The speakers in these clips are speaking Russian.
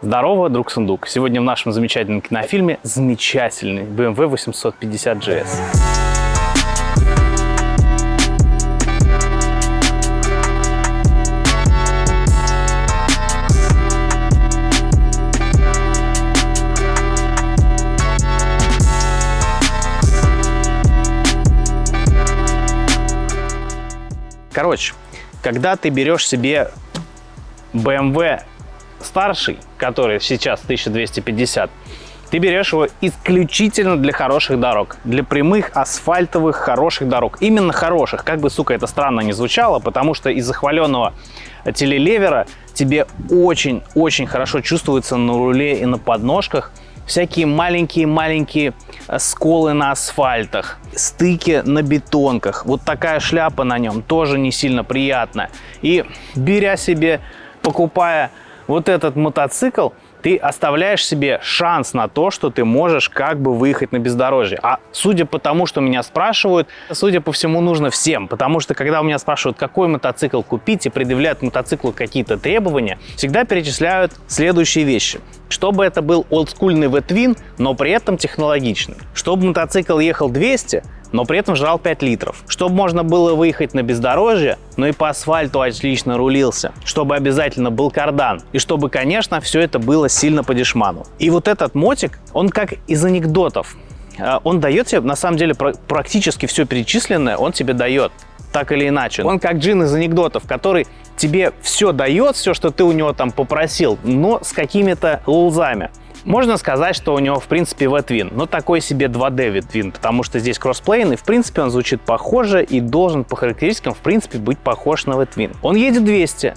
Здорово, друг Сундук! Сегодня в нашем замечательном кинофильме замечательный BMW 850 GS. Короче, когда ты берешь себе BMW старший, который сейчас 1250, ты берешь его исключительно для хороших дорог, для прямых асфальтовых хороших дорог. Именно хороших, как бы, сука, это странно не звучало, потому что из захваленного телелевера тебе очень-очень хорошо чувствуется на руле и на подножках всякие маленькие-маленькие сколы на асфальтах, стыки на бетонках. Вот такая шляпа на нем тоже не сильно приятная. И беря себе, покупая вот этот мотоцикл, ты оставляешь себе шанс на то, что ты можешь как бы выехать на бездорожье. А судя по тому, что меня спрашивают, судя по всему, нужно всем. Потому что когда у меня спрашивают, какой мотоцикл купить, и предъявляют мотоциклу какие-то требования, всегда перечисляют следующие вещи. Чтобы это был олдскульный V-Twin, но при этом технологичный. Чтобы мотоцикл ехал 200, но при этом жрал 5 литров. Чтобы можно было выехать на бездорожье, но и по асфальту отлично рулился. Чтобы обязательно был кардан. И чтобы, конечно, все это было сильно по дешману. И вот этот мотик, он как из анекдотов. Он дает тебе, на самом деле, практически все перечисленное он тебе дает. Так или иначе. Он как джин из анекдотов, который тебе все дает, все, что ты у него там попросил, но с какими-то лузами. Можно сказать, что у него, в принципе, V-Twin, но такой себе 2D V-Twin, потому что здесь кроссплейн, и, в принципе, он звучит похоже и должен по характеристикам, в принципе, быть похож на V-Twin. Он едет 200,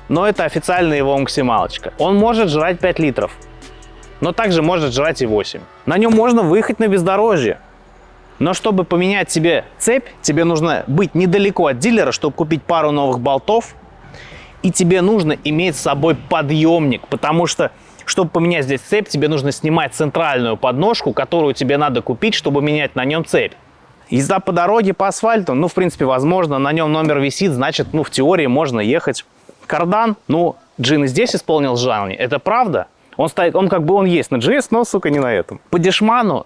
но это официальная его максималочка. Он может жрать 5 литров, но также может жрать и 8. На нем можно выехать на бездорожье. Но чтобы поменять себе цепь, тебе нужно быть недалеко от дилера, чтобы купить пару новых болтов, и тебе нужно иметь с собой подъемник, потому что чтобы поменять здесь цепь, тебе нужно снимать центральную подножку, которую тебе надо купить, чтобы менять на нем цепь. Езда по дороге, по асфальту, в принципе, возможно, на нем номер висит, значит, в теории можно ехать. Кардан, джин и здесь исполнил желание, это правда. Он стоит, он есть на GS, но, сука, не на этом. По дешману,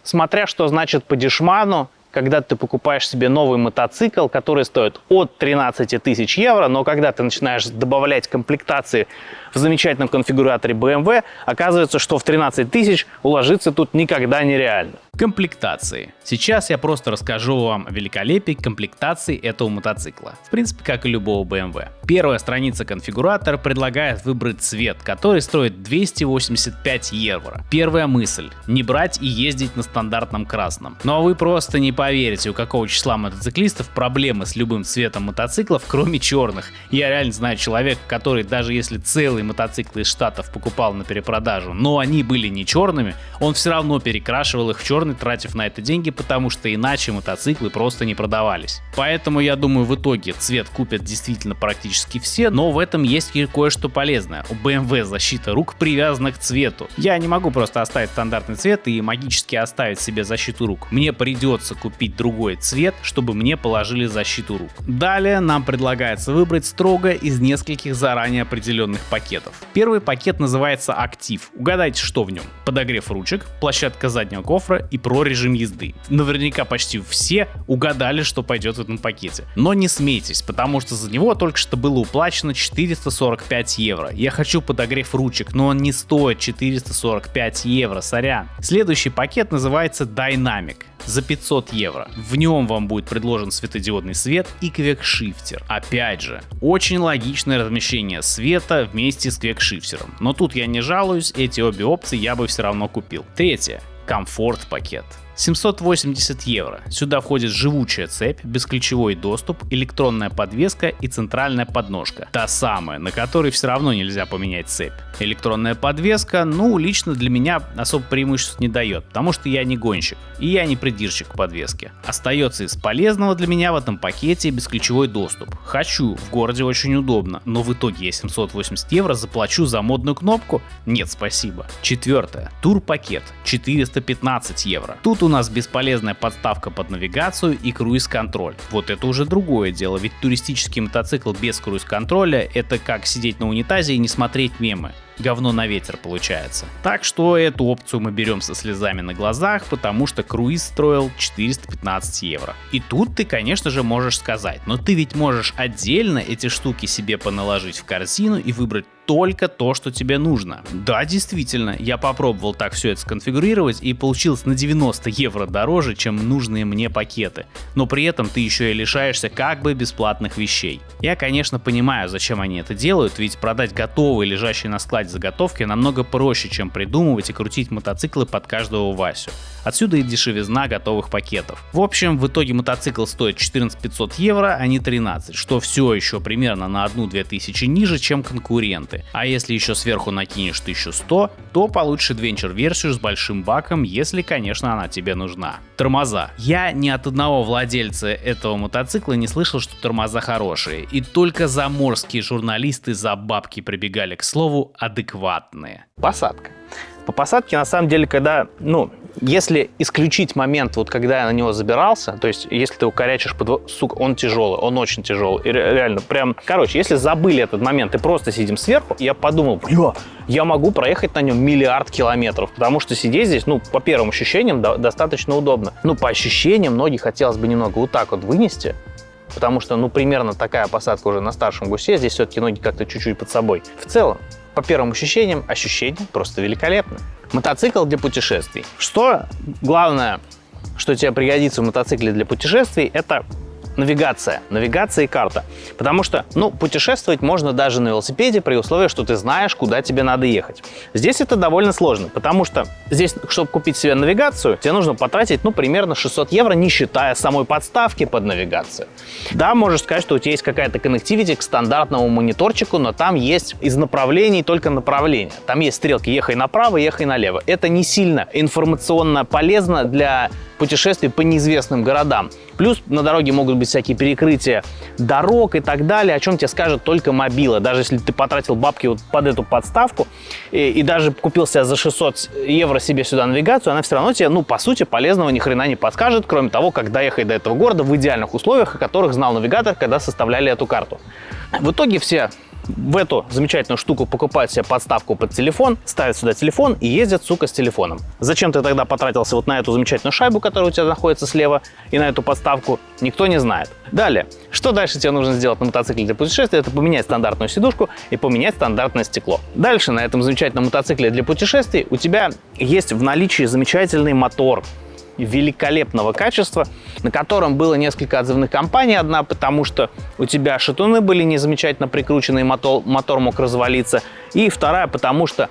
смотря что значит по дешману, когда ты покупаешь себе новый мотоцикл, который стоит от 13 тысяч евро, но когда ты начинаешь добавлять комплектации в замечательном конфигураторе BMW, оказывается, что в 13 тысяч уложиться тут никогда нереально. Комплектации. Сейчас я просто расскажу вам о великолепии комплектации этого мотоцикла. В принципе, как и любого BMW. Первая страница конфигуратора предлагает выбрать цвет, который стоит 285 евро. Первая мысль – не брать и ездить на стандартном красном. Но вы просто не поверите, у какого числа мотоциклистов проблемы с любым цветом мотоциклов, кроме черных. Я реально знаю человека, который даже если целый мотоцикл из Штатов покупал на перепродажу, но они были не черными, он все равно перекрашивал их в черный, тратив на это деньги, потому что иначе мотоциклы просто не продавались. Поэтому я думаю, в итоге цвет купят действительно практически все, но в этом есть и кое-что полезное. У BMW защита рук привязана к цвету. Я не могу просто оставить стандартный цвет и магически оставить себе защиту рук. Мне придется купить другой цвет, чтобы мне положили защиту рук. Далее нам предлагается выбрать строго из нескольких заранее определенных пакетов. Первый пакет называется «Актив». Угадайте, что в нем. Подогрев ручек, площадка заднего кофра и про режим езды. Наверняка почти все угадали, что пойдет в этом пакете. Но не смейтесь, потому что за него только что было уплачено 445 евро. Я хочу подогрев ручек, но он не стоит 445 евро, сорян. Следующий пакет называется Dynamic. За 500 евро. В нем вам будет предложен светодиодный свет и квикшифтер. Опять же, очень логичное размещение света вместе с квикшифтером. Но тут я не жалуюсь, эти обе опции я бы все равно купил. Третье. Комфорт пакет. 780 евро. Сюда входит живучая цепь, бесключевой доступ, электронная подвеска и центральная подножка. Та самая, на которой все равно нельзя поменять цепь. Электронная подвеска, лично для меня особо преимуществ не дает, потому что я не гонщик и я не придирчик к подвеске. Остается из полезного для меня в этом пакете бесключевой доступ. Хочу, в городе очень удобно, но в итоге я 780 евро заплачу за модную кнопку? Нет, спасибо. Четвертое. Турпакет. 415 евро. Тут Тут у нас бесполезная подставка под навигацию и круиз-контроль. Вот это уже другое дело, ведь туристический мотоцикл без круиз-контроля — это как сидеть на унитазе и не смотреть мемы. Говно на ветер получается. Так что эту опцию мы берем со слезами на глазах, потому что круиз стоил 415 евро. И тут ты, конечно же, можешь сказать, но ты ведь можешь отдельно эти штуки себе поналожить в корзину и выбрать только то, что тебе нужно. Да, действительно, я попробовал так все это сконфигурировать и получилось на 90 евро дороже, чем нужные мне пакеты. Но при этом ты еще и лишаешься как бы бесплатных вещей. Я, конечно, понимаю, зачем они это делают, ведь продать готовые, лежащие на складе заготовки намного проще, чем придумывать и крутить мотоциклы под каждого Васю. Отсюда и дешевизна готовых пакетов. В общем, в итоге мотоцикл стоит 14 500 евро, а не 13, что все еще примерно на 1-2 тысячи ниже, чем конкуренты. А если еще сверху накинешь 1100, то получишь адвенчер-версию с большим баком, если, конечно, она тебе нужна. Тормоза. Я ни от одного владельца этого мотоцикла не слышал, что тормоза хорошие. И только заморские журналисты за бабки прибегали к слову адекватные. Посадка. По посадке, на самом деле, если исключить момент, вот когда я на него забирался, то есть если ты его корячишь, сука, он тяжелый, он очень тяжелый, и реально, прям, если забыли этот момент и просто сидим сверху, я подумал, я могу проехать на нем 1 миллиард километров, потому что сидеть здесь, по первым ощущениям, достаточно удобно. По ощущениям, ноги хотелось бы немного вот так вот вынести, потому что, примерно такая посадка уже на старшем гусе, здесь все-таки ноги как-то чуть-чуть под собой. В целом, по первым ощущениям, ощущения просто великолепны. Мотоцикл для путешествий. Что главное, что тебе пригодится в мотоцикле для путешествий, это навигация и карта. Потому что, путешествовать можно даже на велосипеде при условии, что ты знаешь, куда тебе надо ехать. Здесь это довольно сложно, потому что здесь, чтобы купить себе навигацию, тебе нужно потратить, примерно 600 евро, не считая самой подставки под навигацию. Да, можешь сказать, что у тебя есть какая-то коннективити к стандартному мониторчику, но там есть из направлений только направление. Там есть стрелки «ехай направо», «ехай налево». Это не сильно информационно полезно для путешествий по неизвестным городам. Плюс на дороге могут быть всякие перекрытия дорог и так далее, о чем тебе скажет только мобила. Даже если ты потратил бабки вот под эту подставку и даже купил себе за 600 евро себе сюда навигацию, она все равно тебе, по сути, полезного ни хрена не подскажет, кроме того, как доехать до этого города в идеальных условиях, о которых знал навигатор, когда составляли эту карту. В итоге все в эту замечательную штуку покупают себе подставку под телефон, ставят сюда телефон и ездят, сука, с телефоном. Зачем ты тогда потратился вот на эту замечательную шайбу, которая у тебя находится слева, и на эту подставку, никто не знает. Далее, что дальше тебе нужно сделать на мотоцикле для путешествия? Это поменять стандартную сидушку и поменять стандартное стекло. Дальше на этом замечательном мотоцикле для путешествий у тебя есть в наличии замечательный мотор великолепного качества, на котором было несколько отзывных компаний. Одна, потому что у тебя шатуны были не замечательно прикручены, и мотор мог развалиться. И вторая, потому что,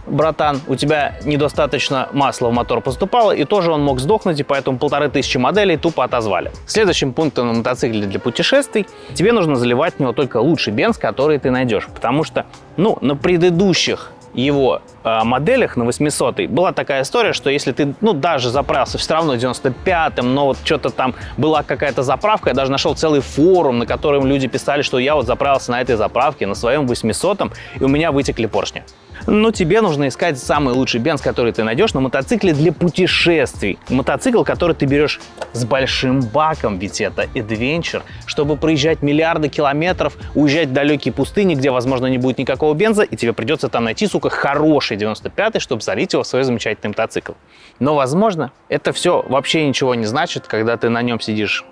братан, у тебя недостаточно масла в мотор поступало, и тоже он мог сдохнуть, и поэтому 1500 моделей тупо отозвали. Следующим пунктом на мотоцикле для путешествий тебе нужно заливать в него только лучший бенз, который ты найдешь. Потому что, на предыдущих его моделях на 800 была такая история, что если ты, даже заправился все равно 95-м, но вот что-то там была какая-то заправка, я даже нашел целый форум, на котором люди писали, что я вот заправился на этой заправке, на своем 800-м, и у меня вытекли поршни. Тебе нужно искать самый лучший бенз, который ты найдешь на мотоцикле для путешествий. Мотоцикл, который ты берешь с большим баком, ведь это adventure, чтобы проезжать миллиарды километров, уезжать в далекие пустыни, где, возможно, не будет никакого бенза, и тебе придется там найти, сука, хороший 95-й, чтобы залить его в свой замечательный мотоцикл. Но, возможно, это все вообще ничего не значит, когда ты на нем сидишь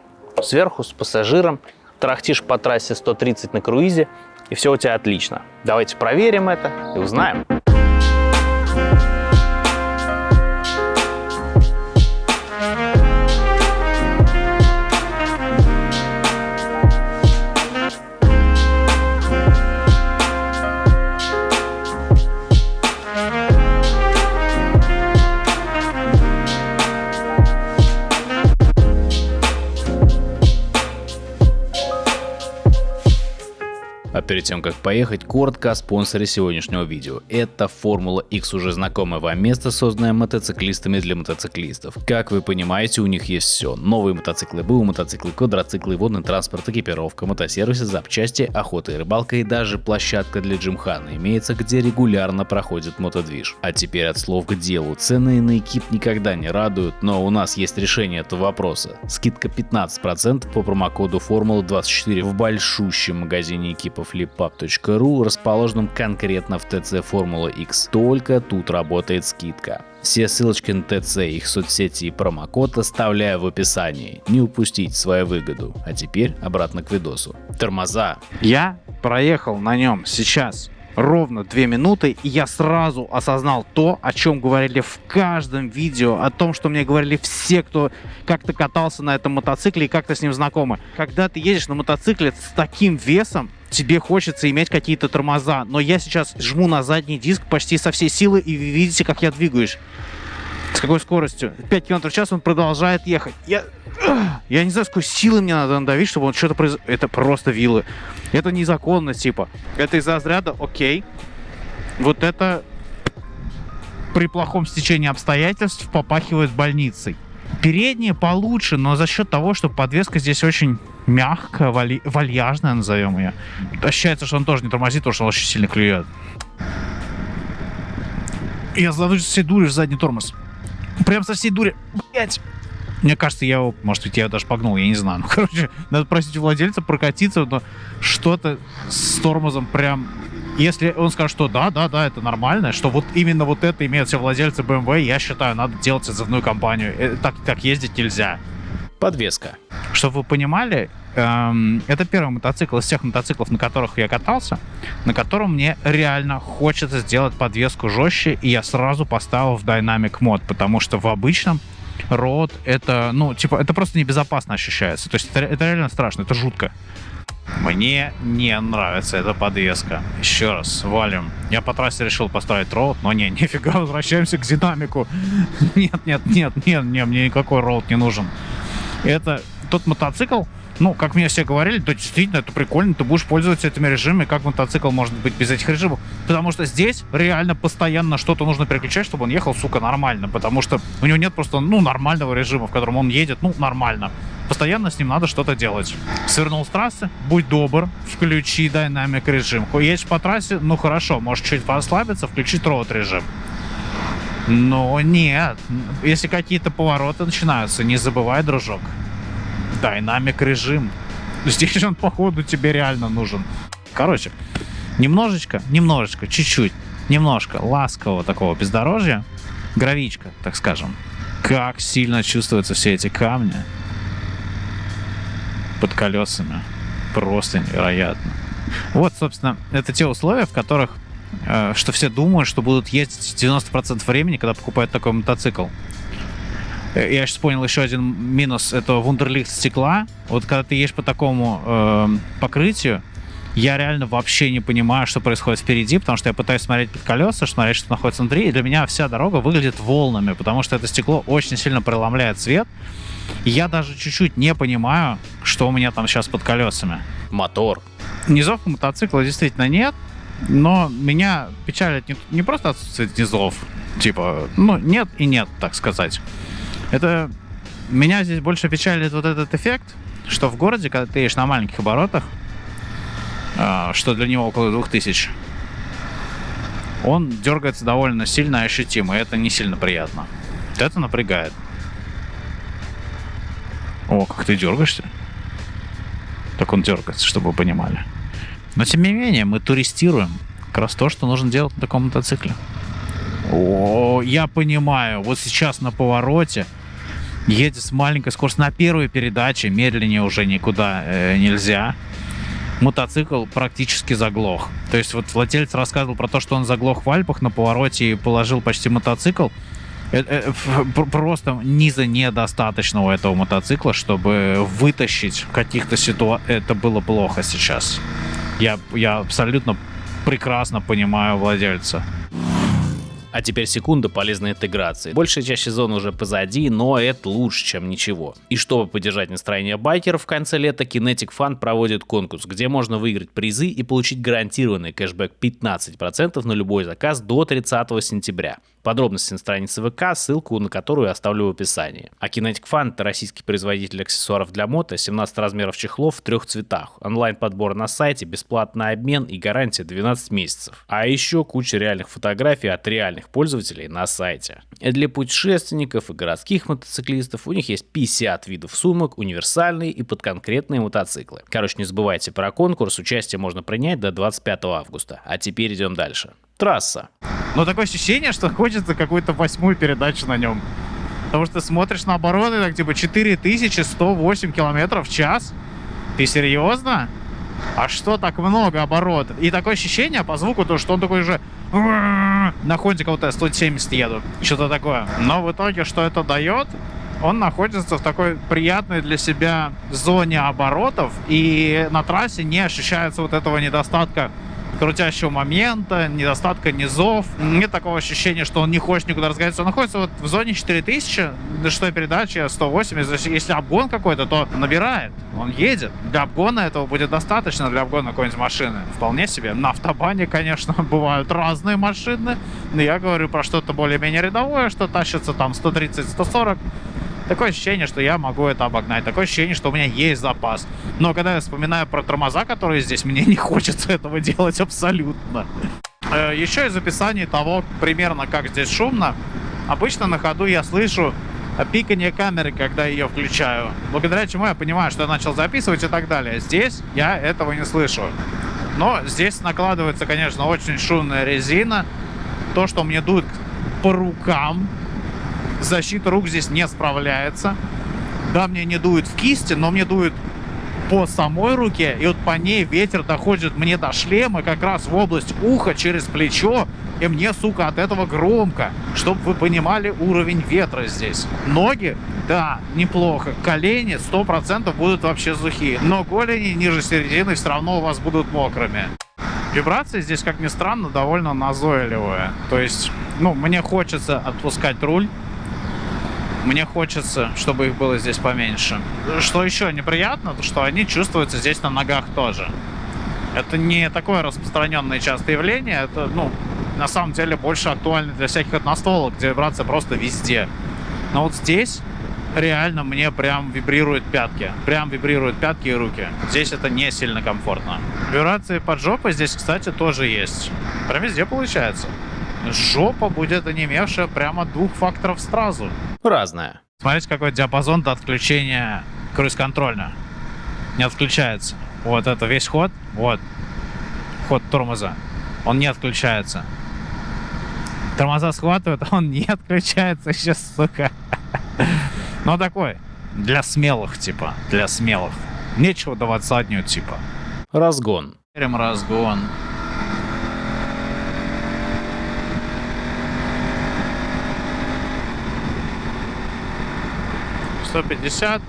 сверху с пассажиром, тарахтишь по трассе 130 на круизе, и все у тебя отлично. Давайте проверим это и узнаем. перед тем, как поехать, коротко о спонсоре сегодняшнего видео. Это Формула X, уже знакомое вам место, созданное мотоциклистами для мотоциклистов. Как вы понимаете, у них есть все. Новые мотоциклы, БУ, мотоциклы, квадроциклы, водный транспорт, экипировка, мотосервисы, запчасти, охота и рыбалка, и даже площадка для джимхана имеется, где регулярно проходит мотодвиж. А теперь от слов к делу. Цены на экип никогда не радуют, но у нас есть решение этого вопроса. Скидка 15% по промокоду Формула24 в большущем магазине экипов flippub.ru, расположенном конкретно в ТЦ Формула X. Только тут работает скидка. Все ссылочки на ТЦ, их соцсети и промокод оставляю в описании. Не упустите свою выгоду. А теперь обратно к видосу. Тормоза. Я проехал на нем сейчас ровно 2 минуты, и я сразу осознал то, о чем говорили в каждом видео, о том, что мне говорили все, кто как-то катался на этом мотоцикле и как-то с ним знакомы. Когда ты едешь на мотоцикле с таким весом, тебе хочется иметь какие-то тормоза, но я сейчас жму на задний диск почти со всей силы, и вы видите, как я двигаюсь. С какой скоростью? 5 км в час он продолжает ехать. Я не знаю, сколько силы мне надо надавить, чтобы он что-то произошло. Это просто вилы. Это незаконно, типа. Это из-за разряда, окей. Вот это при плохом стечении обстоятельств попахивает больницей. Передние получше, но за счет того, что подвеска здесь очень мягкая, вальяжная, назовем ее. Ощущается, что он тоже не тормозит, потому что он очень сильно клюет. Я задусь со всей дури в задний тормоз. Прям со всей дури. Блять. Мне кажется, я его, может быть, я даже погнул, я не знаю. Ну, короче, надо просить у владельца прокатиться, но что-то с тормозом прям... Если он скажет, что да, это нормально, что вот именно вот это имеют все владельцы BMW, я считаю, надо делать отзывную кампанию. Так ездить нельзя. Подвеска. Чтобы вы понимали, это первый мотоцикл из всех мотоциклов, на которых я катался, на котором мне реально хочется сделать подвеску жестче, и я сразу поставил в Dynamic Mod, потому что в обычном Road это, ну, типа, это просто небезопасно ощущается. То есть это реально страшно, это жутко. Мне не нравится эта подвеска. Еще раз, валим. Я по трассе решил поставить Road, но нифига, возвращаемся к динамику. Нет, мне никакой Road не нужен. Это тот мотоцикл, ну, как мне все говорили, то действительно это прикольно, ты будешь пользоваться этими режимами, как мотоцикл может быть без этих режимов. Потому что здесь реально постоянно что-то нужно переключать, чтобы он ехал, сука, нормально. Потому что у него нет просто, ну, нормального режима, в котором он едет, ну, нормально. Постоянно с ним надо что-то делать. Свернул с трассы, будь добр, включи Dynamic режим. Едешь по трассе, ну, хорошо, можешь чуть послабиться, включить Road режим. Но нет, если какие-то повороты начинаются, не забывай, дружок. Dynamic режим. Здесь он, походу, тебе реально нужен. Короче, немножечко, чуть-чуть, немножко ласкового такого бездорожья. Гравичка, так скажем. Как сильно чувствуются все эти камни под колесами. Просто невероятно. Вот, собственно, это те условия, в которых что все думают, что будут ездить 90% времени, когда покупают такой мотоцикл. Я сейчас понял еще один минус этого вундерлихт стекла. Вот когда ты едешь по такому покрытию, я реально вообще не понимаю, что происходит впереди, потому что я пытаюсь смотреть под колеса, смотреть, что находится внутри, и для меня вся дорога выглядит волнами, потому что это стекло очень сильно преломляет свет. И я даже чуть-чуть не понимаю, что у меня там сейчас под колесами. Мотор. Низов у мотоцикла действительно нет, но меня печалит не просто отсутствие низов, типа, ну, нет и нет, так сказать. Это меня здесь больше печалит вот этот эффект, что в городе, когда ты едешь на маленьких оборотах, что для него около 2000, он дергается довольно сильно и ощутимо, и это не сильно приятно. Это напрягает. О, как ты дергаешься. Так он дергается, чтобы вы понимали. Но тем не менее, мы туристируем. Как раз то, что нужно делать на таком мотоцикле. О, я понимаю, вот сейчас на повороте едет с маленькой скоростью на первой передаче, медленнее уже никуда нельзя. Мотоцикл практически заглох. То есть вот владелец рассказывал про то, что он заглох в Альпах на повороте и положил почти мотоцикл. Просто низа недостаточно у этого мотоцикла, чтобы вытащить каких-то ситуаций. Это было плохо сейчас. Я абсолютно прекрасно понимаю владельца. А теперь секунда полезной интеграции. Большая часть сезона уже позади, но это лучше, чем ничего. И чтобы поддержать настроение байкеров, в конце лета Kinetic Fun проводит конкурс, где можно выиграть призы и получить гарантированный кэшбэк 15% на любой заказ до 30 сентября. Подробности на странице ВК, ссылку на которую я оставлю в описании. А Kinetic Fun — это российский производитель аксессуаров для мото, 17 размеров чехлов в 3 цветах, онлайн-подбор на сайте, бесплатный обмен и гарантия 12 месяцев. А еще куча реальных фотографий от реальных пользователей на сайте. И для путешественников и городских мотоциклистов у них есть 50 видов сумок, универсальные и под конкретные мотоциклы. Короче, не забывайте про конкурс, участие можно принять до 25 августа. А теперь идем дальше. Трасса. Но такое ощущение, что хочется какую-то 8-ю передачу на нем. Потому что ты смотришь на обороты, так типа 4108 километров в час. Ты серьезно? А что так много оборотов? И такое ощущение по звуку, то, что он такой же на Хонде кого-то 170 еду. Что-то такое. Но в итоге, что это дает? Он находится в такой приятной для себя зоне оборотов. И на трассе не ощущается вот этого недостатка крутящего момента, недостатка низов. Нет такого ощущения, что он не хочет никуда разгоняться. Он находится вот в зоне 4000, до 6 передачи, 180. Если обгон какой-то, то набирает. Он едет. Для обгона этого будет достаточно, для обгона какой-нибудь машины. Вполне себе. На автобане, конечно, бывают разные машины. Но я говорю про что-то более-менее рядовое, что тащится там 130-140. Такое ощущение, что я могу это обогнать. Такое ощущение, что у меня есть запас. Но когда я вспоминаю про тормоза, которые здесь, мне не хочется этого делать абсолютно. Еще из описаний того, примерно как здесь шумно, обычно на ходу я слышу пиканье камеры, когда ее включаю. Благодаря чему я понимаю, что я начал записывать и так далее. Здесь я этого не слышу. Но здесь накладывается, конечно, очень шумная резина. То, что мне дует по рукам. Защита рук здесь не справляется. Да, мне не дует в кисти, но мне дует по самой руке. И вот по ней ветер доходит мне до шлема, как раз в область уха, через плечо. И мне, сука, от этого громко. Чтобы вы понимали уровень ветра здесь. Ноги, да, неплохо. Колени 100% будут вообще сухие. Но голени ниже середины все равно у вас будут мокрыми. Вибрации здесь, как ни странно, довольно назойливые. То есть, мне хочется отпускать руль. Мне хочется, чтобы их было здесь поменьше. Что еще неприятно, то что они чувствуются здесь на ногах тоже. Это не такое распространенное частое явление. Это, на самом деле больше актуально для всяких одностволок, где вибрация просто везде. Но вот здесь реально мне прям вибрируют пятки. Прям вибрируют пятки и руки. Здесь это не сильно комфортно. Вибрации под жопой здесь, кстати, тоже есть. Прям везде получается. Жопа будет онемевшая прямо 2 факторов сразу. Разное. Смотрите, какой диапазон до отключения круиз-контроля. Не отключается. Вот это весь ход. Вот. Ход тормоза. Он не отключается. Тормоза схватывают, он не отключается сейчас, сука. Ну, такой. Для смелых, типа. Для смелых. Нечего давать заднюю, типа. Разгон. Берем разгон. — 150.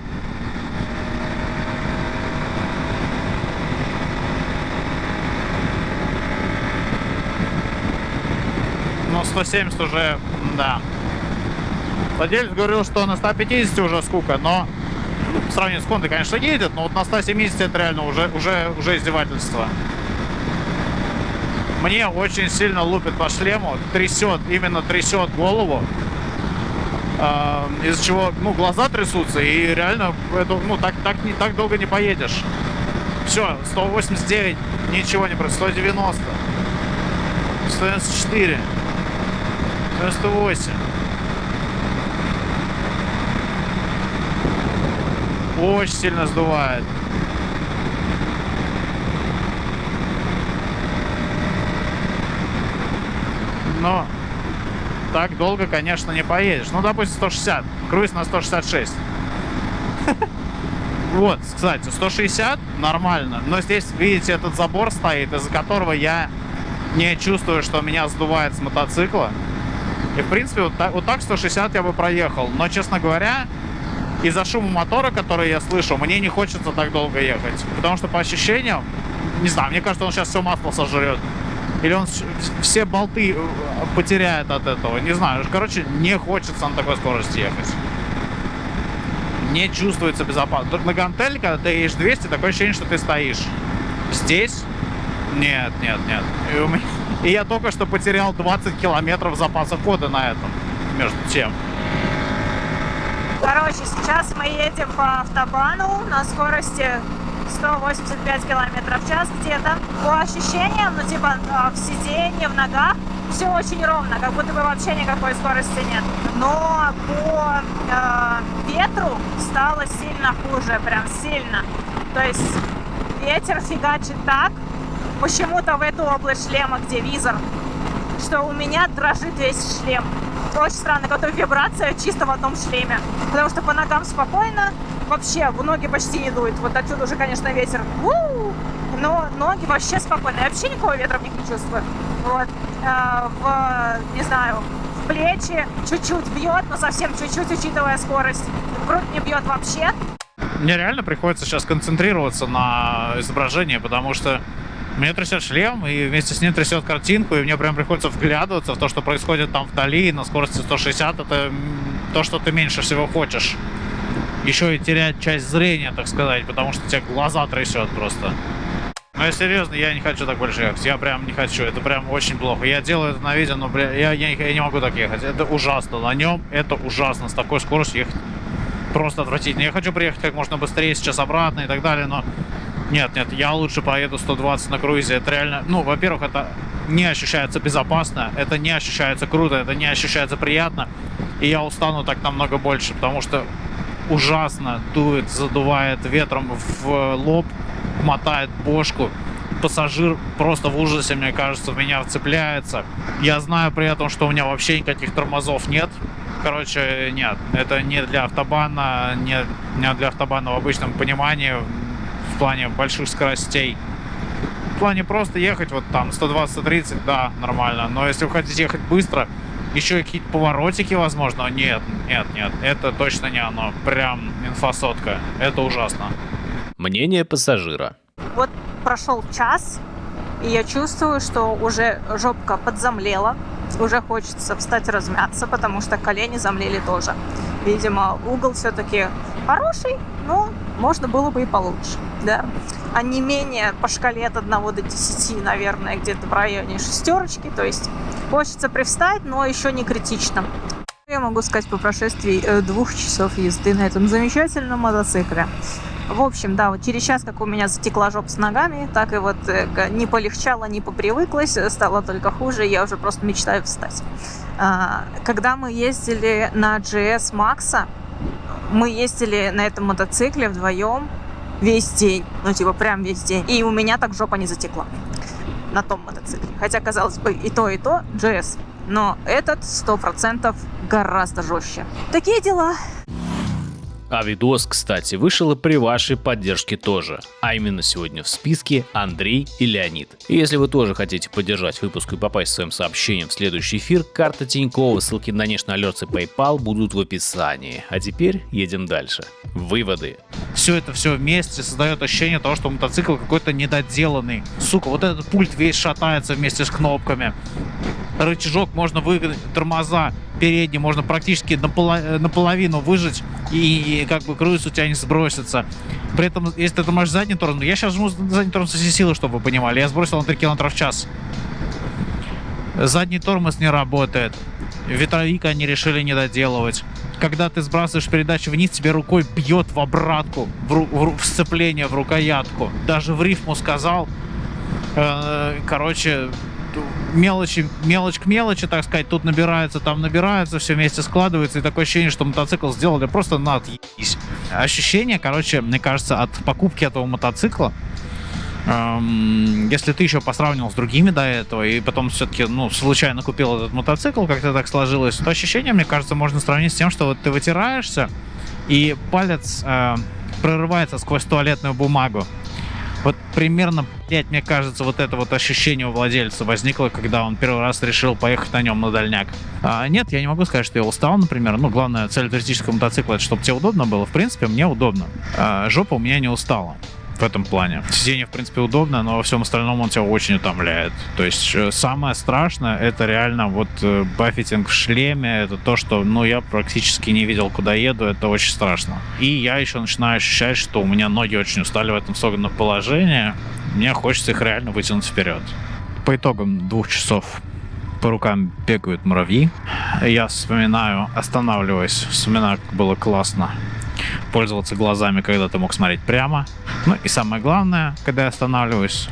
Ну, 170 уже, да. Владелец говорил, что на 150 уже скука, но по сравнению с Хондой, конечно, едет, но вот на 170 это реально уже издевательство. Мне очень сильно лупит по шлему, трясет, именно трясет голову. Из-за чего, глаза трясутся, и реально, это, так долго не поедешь. Все, 189, ничего не происходит, 190, 194, 198. Очень сильно сдувает. Но так долго, конечно, не поедешь. Допустим, 160. Круиз на 166. Вот, кстати, 160 нормально. Но здесь, видите, этот забор стоит, из-за которого я не чувствую, что меня сдувает с мотоцикла. И, в принципе, вот так 160 я бы проехал. Но, честно говоря, из-за шума мотора, который я слышу, мне не хочется так долго ехать. Потому что по ощущениям, не знаю, мне кажется, он сейчас все масло сожрет. или он все болты потеряет от этого. Не знаю. Короче, не хочется на такой скорости ехать. Не чувствуется безопасно. На гантеле, когда ты едешь 200, такое ощущение, что ты стоишь. Здесь? Нет. И я только что потерял 20 километров запаса хода на этом. Между тем. Короче, сейчас мы едем по автобану на скорости 185 километров в час где-то. По ощущениям, ну типа в сиденье, в ногах, все очень ровно, как будто бы вообще никакой скорости нет. Но по ветру стало сильно хуже, прям сильно. То есть ветер фигачит так, почему-то в эту область шлема, где визор, что у меня дрожит весь шлем. Очень странно, какая вибрация чисто в одном шлеме. Потому что по ногам спокойно, вообще в ноги почти не дует. Вот отсюда уже, конечно, ветер. Но ноги вообще спокойно. Я вообще никакого ветра в них не чувствую. Вот. Не знаю, в плечи чуть-чуть бьет, но совсем чуть-чуть, учитывая скорость. В грудь не бьет вообще. Мне реально приходится сейчас концентрироваться на изображении, потому что мне трясет шлем, и вместе с ним трясет картинку, и мне прям приходится вглядываться в то, что происходит там вдали, на скорости 160, это то, что ты меньше всего хочешь. Еще и терять часть зрения, так сказать, потому что тебе глаза трясет просто. Но я серьезно, я не хочу так больше ехать, я прям не хочу, это прям очень плохо. Я делаю это на видео, но я не могу так ехать, это ужасно, на нем это ужасно, с такой скоростью ехать просто отвратительно. Я хочу приехать как можно быстрее сейчас обратно и так далее, но... Нет, я лучше поеду 120 на круизе. Это реально, ну, во-первых, это не ощущается безопасно, это не ощущается круто, это не ощущается приятно. И я устану так намного больше, потому что ужасно дует, задувает ветром в лоб, мотает бошку. Пассажир просто в ужасе, мне кажется, в меня вцепляется. Я знаю при этом, что у меня вообще никаких тормозов нет. Короче, нет, это не для автобана, не для автобана в обычном понимании, в плане больших скоростей. В плане просто ехать вот там 120-130, да, нормально. Но если вы хотите ехать быстро, еще и какие-то поворотики, возможно, нет, это точно не оно. Прям инфосотка. Это ужасно. Мнение пассажира. Вот прошел час, и я чувствую, что уже жопка подзамлела. Уже хочется встать размяться, потому что колени замлели тоже. Видимо, угол все-таки хороший, но можно было бы и получше, да. А не менее по шкале от 1 до 10, наверное, где-то в районе 6. То есть хочется привстать, но еще не критично. Я могу сказать по прошествии 2 часов езды на этом замечательном мотоцикле. В общем, да, вот через час, как у меня затекла жопа с ногами, так и вот не полегчало, не попривыклось, стало только хуже, я уже просто мечтаю встать. Когда мы ездили на GS Max, мы ездили на этом мотоцикле вдвоем весь день, ну типа прям весь день, и у меня так жопа не затекла на том мотоцикле. Хотя, казалось бы, и то GS, но этот 100% гораздо жестче. Такие дела. А видос, кстати, вышел и при вашей поддержке тоже. А именно сегодня в списке Андрей и Леонид. И если вы тоже хотите поддержать выпуск и попасть своим сообщением в следующий эфир, карта Тинькова, ссылки на National Alerts и PayPal будут в описании. А теперь едем дальше. Выводы. Все вместе создает ощущение того, что мотоцикл какой-то недоделанный. Сука, вот этот пульт весь шатается вместе с кнопками. Рычажок можно выгнать, тормоза передние можно практически наполовину выжать, и как бы круиз у тебя не сбросится. При этом, если ты тормозишь задний тормоз, я сейчас жму задний тормоз со всей силы, чтобы вы понимали, я сбросил на 3 км в час. Задний тормоз не работает. Ветровик они решили не доделывать. Когда ты сбрасываешь передачу вниз, тебе рукой бьет в обратку, в сцепление, в рукоятку. Даже в рифму сказал. Короче, мелочь к мелочи, так сказать, тут набирается, там набирается, все вместе складывается, и такое ощущение, что мотоцикл сделали просто на отъебись. Ощущение, короче, мне кажется, от покупки этого мотоцикла, если ты еще посравнивал с другими до этого, и потом все-таки, случайно купил этот мотоцикл, как-то так сложилось, то ощущение, мне кажется, можно сравнить с тем, что вот ты вытираешься, и палец прорывается сквозь туалетную бумагу. Вот примерно, мне кажется, вот это вот ощущение у владельца возникло, когда он первый раз решил поехать на нем на дальняк. Нет, я не могу сказать, что я устал, например. Главная цель туристического мотоцикла — это чтобы тебе удобно было. В принципе, мне удобно. Жопа у меня не устала. в этом плане. Сиденье, в принципе, удобно, но во всем остальном он тебя очень утомляет. То есть самое страшное — это реально вот баффетинг в шлеме. Это то, что, ну, я практически не видел, куда еду. Это очень страшно. И я еще начинаю ощущать, что у меня ноги очень устали в этом согнутом положении. Мне хочется их реально вытянуть вперед. По итогам 2 часов по рукам бегают муравьи. Я вспоминаю, останавливаясь, вспоминаю, как было классно пользоваться глазами, когда ты мог смотреть прямо. Ну и самое главное, когда я останавливаюсь,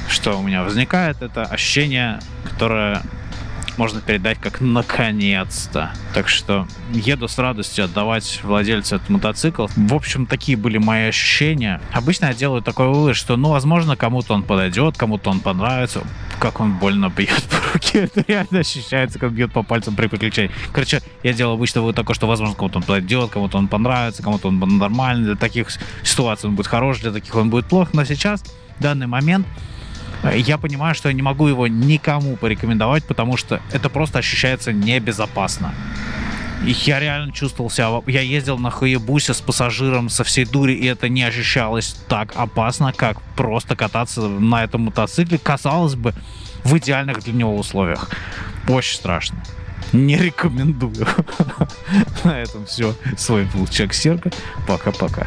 что у меня возникает, это ощущение, которое можно передать как «наконец-то». Так что еду с радостью отдавать владельцу этот мотоцикл. В общем, такие были мои ощущения. Обычно я делаю такой вывод, что, ну, возможно, кому-то он подойдет, кому-то он понравится. Как он больно бьет по руке. Это реально ощущается, как бьет по пальцам при переключении. Короче, я делал обычно вывод такой, что, возможно, кому-то он подойдет, кому-то он понравится, кому-то он нормальный. Для таких ситуаций он будет хорош, для таких он будет плох. Но сейчас, в данный момент, я понимаю, что я не могу его никому порекомендовать, потому что это просто ощущается небезопасно. И я реально чувствовал себя... Я ездил на Хаябусе с пассажиром со всей дури, и это не ощущалось так опасно, как просто кататься на этом мотоцикле, казалось бы, в идеальных для него условиях. Очень страшно. Не рекомендую. На этом все. С вами был Чак Серка. Пока-пока.